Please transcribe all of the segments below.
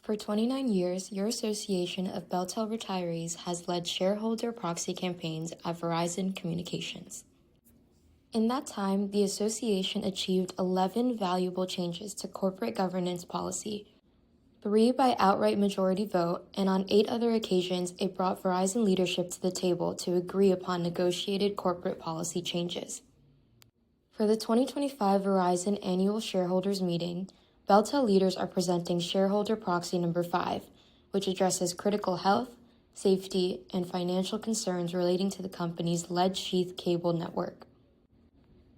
For 29 years, your Association of BellTel Retirees has led shareholder proxy campaigns at Verizon Communications. In that time, the association achieved 11 valuable changes to corporate governance policy, 3 by outright majority vote, and on 8 other occasions, it brought Verizon leadership to the table to agree upon negotiated corporate policy changes. For the 2025 Verizon Annual Shareholders Meeting, BellTel leaders are presenting Shareholder Proxy Number 5, which addresses critical health, safety, and financial concerns relating to the company's lead sheath cable network.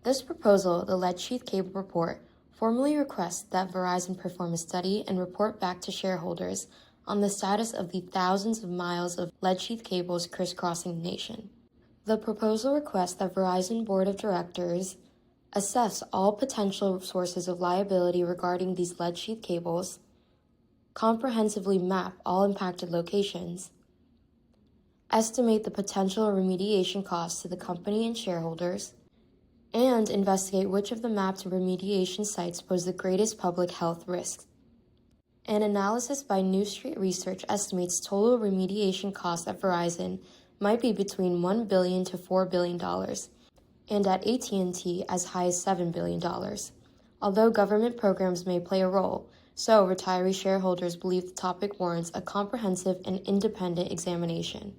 This proposal, the Lead Sheath Cable Report, formally requests that Verizon perform a study and report back to shareholders on the status of the thousands of miles of lead sheath cables crisscrossing the nation. The proposal requests that Verizon Board of Directors assess all potential sources of liability regarding these lead sheath cables, comprehensively map all impacted locations, estimate the potential remediation costs to the company and shareholders, and investigate which of the mapped remediation sites pose the greatest public health risks. An analysis by New Street Research estimates total remediation costs at Verizon might be between $1 billion to $4 billion, and at AT&T as high as $7 billion. Although government programs may play a role, so retiree shareholders believe the topic warrants a comprehensive and independent examination.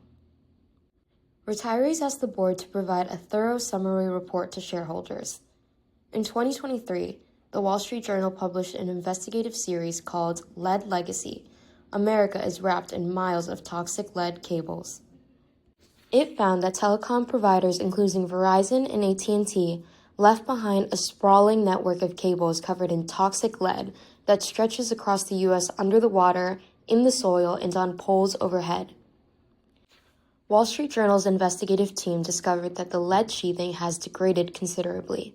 Retirees asked the board to provide a thorough summary report to shareholders. In 2023, the Wall Street Journal published an investigative series called Lead Legacy: America is Wrapped in Miles of Toxic Lead Cables. It found that telecom providers including Verizon and AT&T left behind a sprawling network of cables covered in toxic lead that stretches across the U.S. under the water, in the soil, and on poles overhead. Wall Street Journal's investigative team discovered that the lead sheathing has degraded considerably.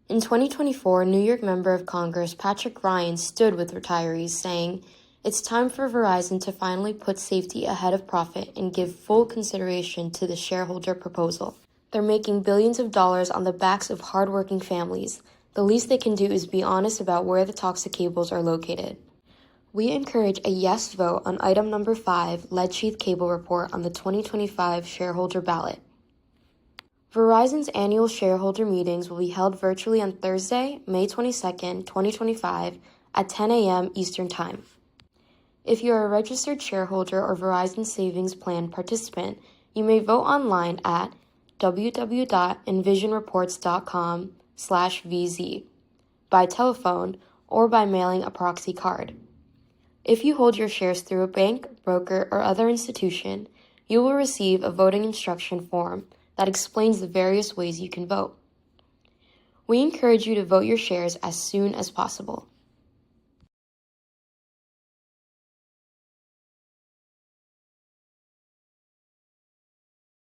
In 2024, New York Member of Congress Patrick Ryan stood with retirees, saying, "It's time for Verizon to finally put safety ahead of profit and give full consideration to the shareholder proposal. They're making billions of dollars on the backs of hardworking families. The least they can do is be honest about where the toxic cables are located." We encourage a yes vote on item number 5, Lead Sheath Cable Report, on the 2025 shareholder ballot. Verizon's annual shareholder meetings will be held virtually on Thursday, May 22, 2025, at 10 a.m. Eastern Time. If you are a registered shareholder or Verizon Savings Plan participant, you may vote online at www.envisionreports.com/VZ, by telephone, or by mailing a proxy card. If you hold your shares through a bank, broker, or other institution, you will receive a voting instruction form that explains the various ways you can vote. We encourage you to vote your shares as soon as possible.